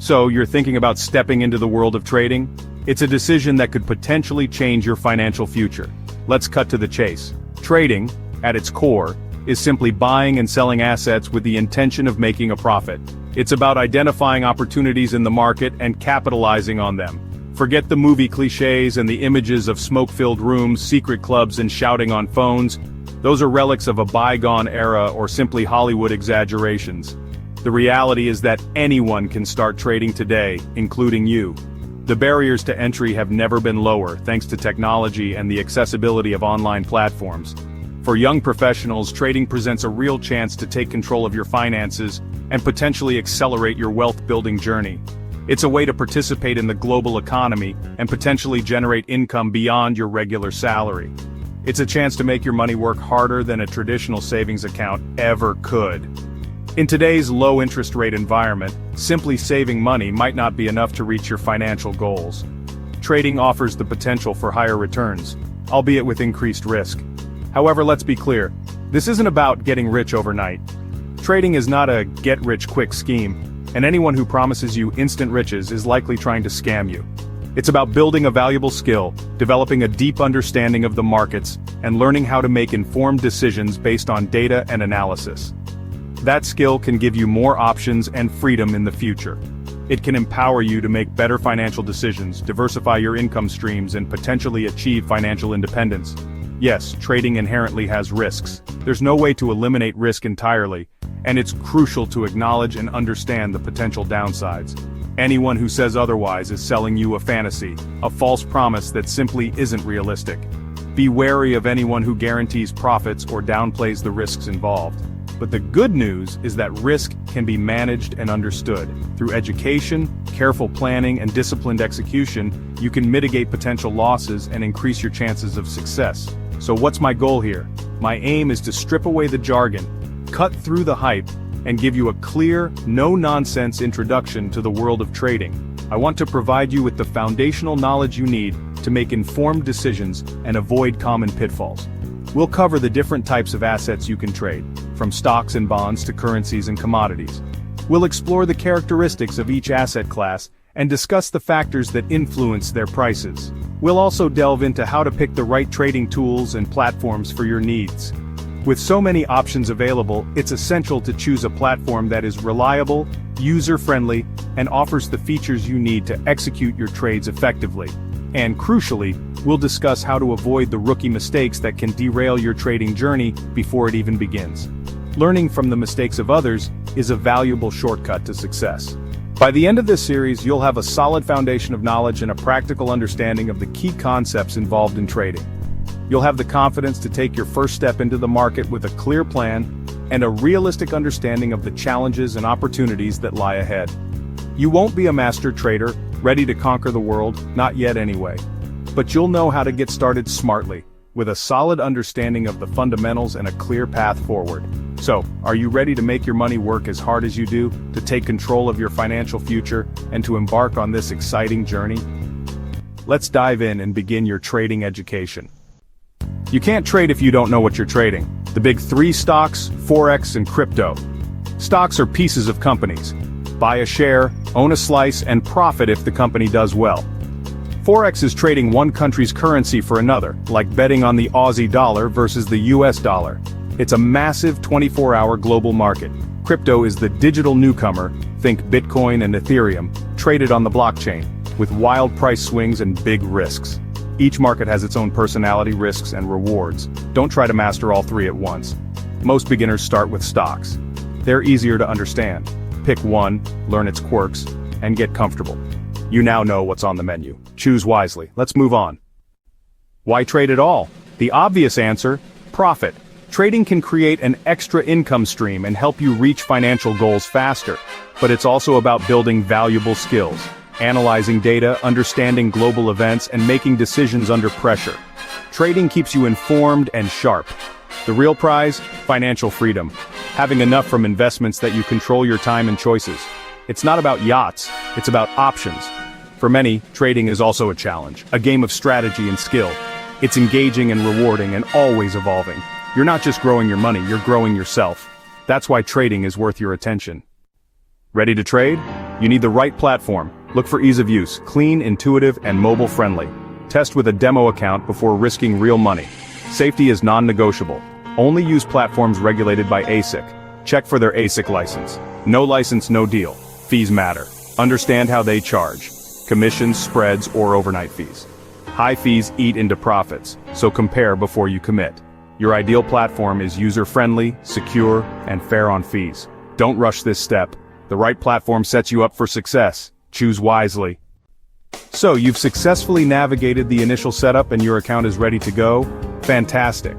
So, you're thinking about stepping into the world of trading? It's a decision that could potentially change your financial future. Let's cut to the chase. Trading, at its core, is simply buying and selling assets with the intention of making a profit. It's about identifying opportunities in the market and capitalizing on them. Forget the movie cliches and the images of smoke-filled rooms, secret clubs, and shouting on phones. Those are relics of a bygone era or simply Hollywood exaggerations. The reality is that anyone can start trading today, including you. The barriers to entry have never been lower, thanks to technology and the accessibility of online platforms. For young professionals, trading presents a real chance to take control of your finances and potentially accelerate your wealth-building journey. It's a way to participate in the global economy and potentially generate income beyond your regular salary. It's a chance to make your money work harder than a traditional savings account ever could. In today's low-interest rate environment, simply saving money might not be enough to reach your financial goals. Trading offers the potential for higher returns, albeit with increased risk. However, let's be clear, this isn't about getting rich overnight. Trading is not a get-rich-quick scheme, and anyone who promises you instant riches is likely trying to scam you. It's about building a valuable skill, developing a deep understanding of the markets, and learning how to make informed decisions based on data and analysis. That skill can give you more options and freedom in the future. It can empower you to make better financial decisions, diversify your income streams, and potentially achieve financial independence. Yes, trading inherently has risks. There's no way to eliminate risk entirely, and it's crucial to acknowledge and understand the potential downsides. Anyone who says otherwise is selling you a fantasy, a false promise that simply isn't realistic. Be wary of anyone who guarantees profits or downplays the risks involved. But the good news is that risk can be managed and understood. Through education, careful planning, and disciplined execution, you can mitigate potential losses and increase your chances of success. So what's my goal here? My aim is to strip away the jargon, cut through the hype, and give you a clear, no-nonsense introduction to the world of trading. I want to provide you with the foundational knowledge you need to make informed decisions and avoid common pitfalls. We'll cover the different types of assets you can trade, from stocks and bonds to currencies and commodities. We'll explore the characteristics of each asset class and discuss the factors that influence their prices. We'll also delve into how to pick the right trading tools and platforms for your needs. With so many options available, it's essential to choose a platform that is reliable, user-friendly, and offers the features you need to execute your trades effectively. And crucially, we'll discuss how to avoid the rookie mistakes that can derail your trading journey before it even begins. Learning from the mistakes of others is a valuable shortcut to success. By the end of this series, you'll have a solid foundation of knowledge and a practical understanding of the key concepts involved in trading. You'll have the confidence to take your first step into the market with a clear plan and a realistic understanding of the challenges and opportunities that lie ahead. You won't be a master trader, ready to conquer the world, not yet anyway. But you'll know how to get started smartly, with a solid understanding of the fundamentals and a clear path forward. So, are you ready to make your money work as hard as you do, to take control of your financial future, and to embark on this exciting journey? Let's dive in and begin your trading education. You can't trade if you don't know what you're trading. The big three: stocks, Forex, and crypto. Stocks are pieces of companies. Buy a share, own a slice, and profit if the company does well. Forex is trading one country's currency for another, like betting on the Aussie dollar versus the US dollar. It's a massive 24-hour global market. Crypto is the digital newcomer, think Bitcoin and Ethereum, traded on the blockchain, with wild price swings and big risks. Each market has its own personality, risks, and rewards. Don't try to master all three at once. Most beginners start with stocks. They're easier to understand. Pick one, learn its quirks, and get comfortable. You now know what's on the menu. Choose wisely. Let's move on. Why trade at all? The obvious answer: profit. Trading can create an extra income stream and help you reach financial goals faster. But it's also about building valuable skills, analyzing data, understanding global events, and making decisions under pressure. Trading keeps you informed and sharp. The real prize? Financial freedom. Having enough from investments that you control your time and choices. It's not about yachts, it's about options. For many, trading is also a challenge, a game of strategy and skill. It's engaging and rewarding and always evolving. You're not just growing your money, you're growing yourself. That's why trading is worth your attention. Ready to trade? You need the right platform. Look for ease of use, clean, intuitive, and mobile-friendly. Test with a demo account before risking real money. Safety is non-negotiable. Only use platforms regulated by ASIC. Check for their ASIC license. No license, no deal. Fees matter. Understand how they charge. Commissions, spreads, or overnight fees. High fees eat into profits, so compare before you commit. Your ideal platform is user-friendly, secure, and fair on fees. Don't rush this step. The right platform sets you up for success. Choose wisely. So, you've successfully navigated the initial setup and your account is ready to go? Fantastic.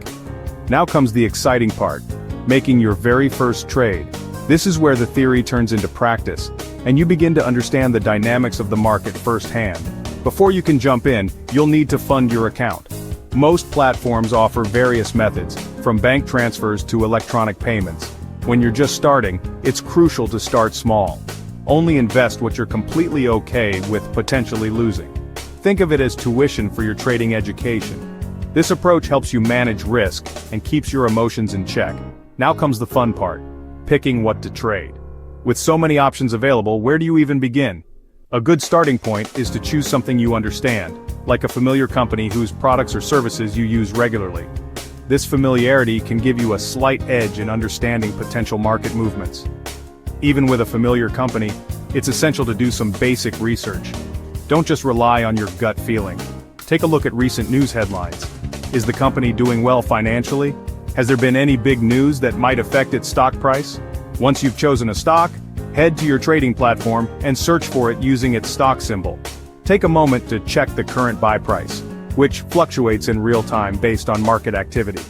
Now comes the exciting part, making your very first trade. This is where the theory turns into practice, and you begin to understand the dynamics of the market firsthand. Before you can jump in, you'll need to fund your account. Most platforms offer various methods, from bank transfers to electronic payments. When you're just starting, it's crucial to start small. Only invest what you're completely okay with potentially losing. Think of it as tuition for your trading education. This approach helps you manage risk and keeps your emotions in check. Now comes the fun part, picking what to trade. With so many options available, where do you even begin? A good starting point is to choose something you understand, like a familiar company whose products or services you use regularly. This familiarity can give you a slight edge in understanding potential market movements. Even with a familiar company, it's essential to do some basic research. Don't just rely on your gut feeling. Take a look at recent news headlines. Is the company doing well financially? Has there been any big news that might affect its stock price? Once you've chosen a stock, head to your trading platform and search for it using its stock symbol. Take a moment to check the current buy price, which fluctuates in real time based on market activity.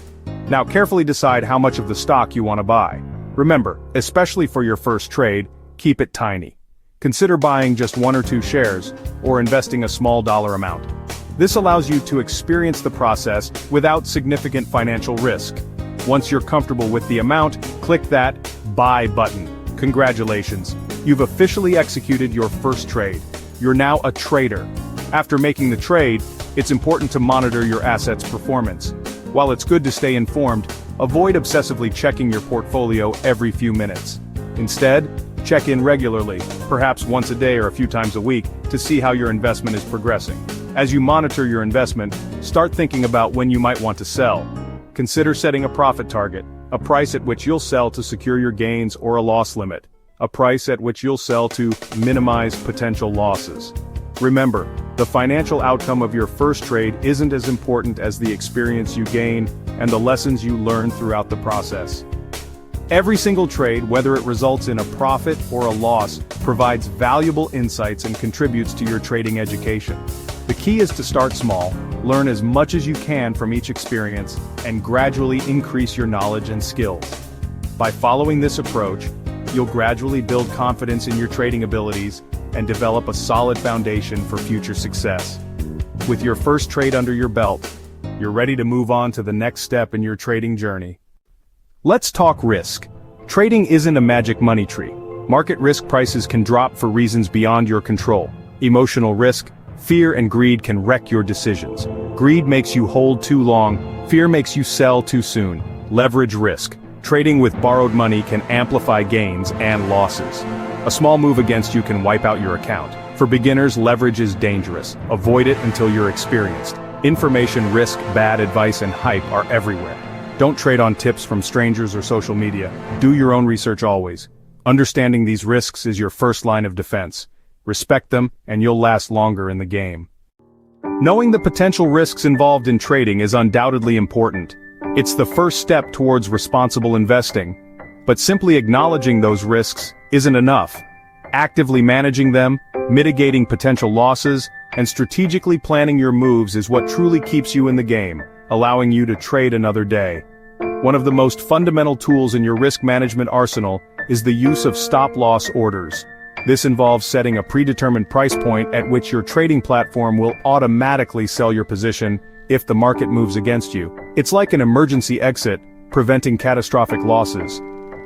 Now carefully decide how much of the stock you want to buy. Remember, especially for your first trade, keep it tiny. Consider buying just 1 or 2 shares, or investing a small dollar amount. This allows you to experience the process without significant financial risk. Once you're comfortable with the amount, click that Buy button. Congratulations, you've officially executed your first trade. You're now a trader. After making the trade, it's important to monitor your assets' performance. While it's good to stay informed, avoid obsessively checking your portfolio every few minutes. Instead, check in regularly, perhaps once a day or a few times a week, to see how your investment is progressing. As you monitor your investment, start thinking about when you might want to sell. Consider setting a profit target, a price at which you'll sell to secure your gains, or a loss limit, a price at which you'll sell to minimize potential losses. Remember, the financial outcome of your first trade isn't as important as the experience you gain and the lessons you learn throughout the process. Every single trade, whether it results in a profit or a loss, provides valuable insights and contributes to your trading education. The key is to start small, learn as much as you can from each experience, and gradually increase your knowledge and skills. By following this approach, you'll gradually build confidence in your trading abilities and develop a solid foundation for future success. With your first trade under your belt, you're ready to move on to the next step in your trading journey. Let's talk risk. Trading isn't a magic money tree. Market risk prices can drop for reasons beyond your control. Emotional risk, fear and greed can wreck your decisions. Greed makes you hold too long, fear makes you sell too soon. Leverage risk. Trading with borrowed money can amplify gains and losses. A small move against you can wipe out your account. For beginners, leverage is dangerous. Avoid it until you're experienced. Information risk, bad advice and hype are everywhere. Don't trade on tips from strangers or social media. Do your own research always. Understanding these risks is your first line of defense. Respect them, and you'll last longer in the game. Knowing the potential risks involved in trading is undoubtedly important. It's the first step towards responsible investing. But simply acknowledging those risks isn't enough. Actively managing them, mitigating potential losses, and strategically planning your moves is what truly keeps you in the game, allowing you to trade another day. One of the most fundamental tools in your risk management arsenal is the use of stop-loss orders. This involves setting a predetermined price point at which your trading platform will automatically sell your position if the market moves against you. It's like an emergency exit, preventing catastrophic losses.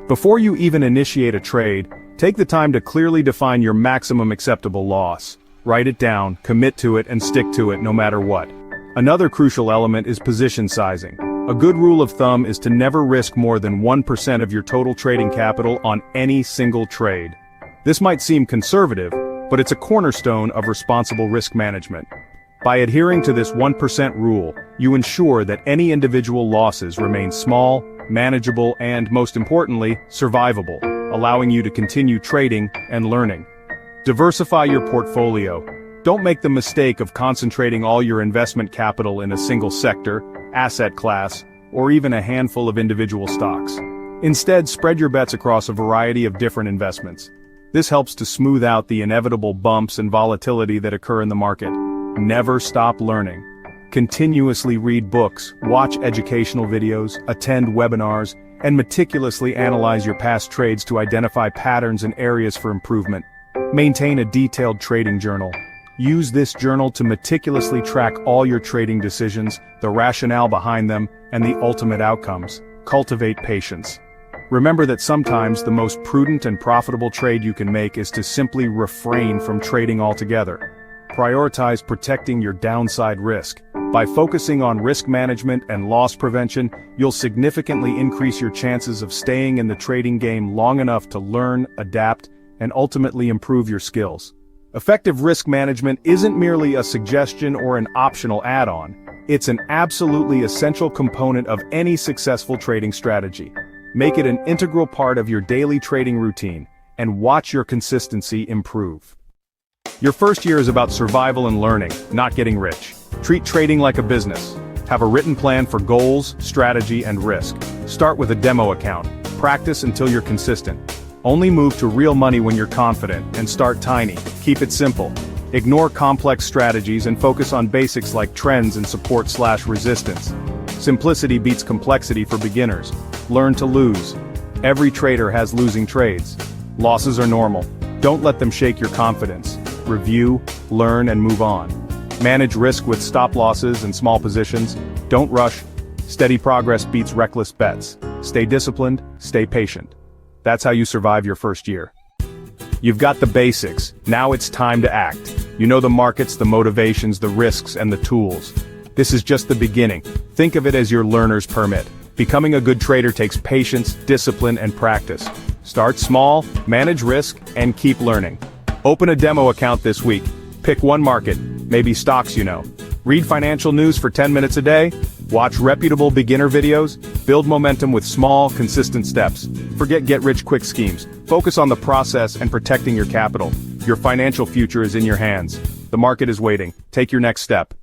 Before you even initiate a trade, take the time to clearly define your maximum acceptable loss. Write it down, commit to it, and stick to it no matter what. Another crucial element is position sizing. A good rule of thumb is to never risk more than 1% of your total trading capital on any single trade. This might seem conservative, but it's a cornerstone of responsible risk management. By adhering to this 1% rule, you ensure that any individual losses remain small, manageable, and, most importantly, survivable, allowing you to continue trading and learning. Diversify your portfolio. Don't make the mistake of concentrating all your investment capital in a single sector, asset class, or even a handful of individual stocks. Instead, spread your bets across a variety of different investments. This helps to smooth out the inevitable bumps and volatility that occur in the market. Never stop learning. Continuously read books, watch educational videos, attend webinars, and meticulously analyze your past trades to identify patterns and areas for improvement. Maintain a detailed trading journal. Use this journal to meticulously track all your trading decisions, the rationale behind them, and the ultimate outcomes. Cultivate patience. Remember that sometimes the most prudent and profitable trade you can make is to simply refrain from trading altogether. Prioritize protecting your downside risk. By focusing on risk management and loss prevention, you'll significantly increase your chances of staying in the trading game long enough to learn, adapt, and ultimately improve your skills. Effective risk management isn't merely a suggestion or an optional add-on. It's an absolutely essential component of any successful trading strategy. Make it an integral part of your daily trading routine, and watch your consistency improve. Your first year is about survival and learning, not getting rich. Treat trading like a business. Have a written plan for goals, strategy, and risk. Start with a demo account. Practice until you're consistent. Only move to real money when you're confident, and start tiny. Keep it simple. Ignore complex strategies and focus on basics like trends and support/resistance. Simplicity beats complexity for beginners. Learn to lose. Every trader has losing trades. Losses are normal. Don't let them shake your confidence. Review, learn, and move on. Manage risk with stop losses and small positions. Don't rush. Steady progress beats reckless bets. Stay disciplined, stay patient. That's how you survive your first year. You've got the basics. Now it's time to act. You know the markets, the motivations, the risks, and the tools. This is just the beginning. Think of it as your learner's permit. Becoming a good trader takes patience, discipline, and practice. Start small, manage risk, and keep learning. Open a demo account this week. Pick one market, maybe stocks you know. Read financial news for 10 minutes a day. Watch reputable beginner videos. Build momentum with small, consistent steps. Forget get-rich-quick schemes. Focus on the process and protecting your capital. Your financial future is in your hands. The market is waiting. Take your next step.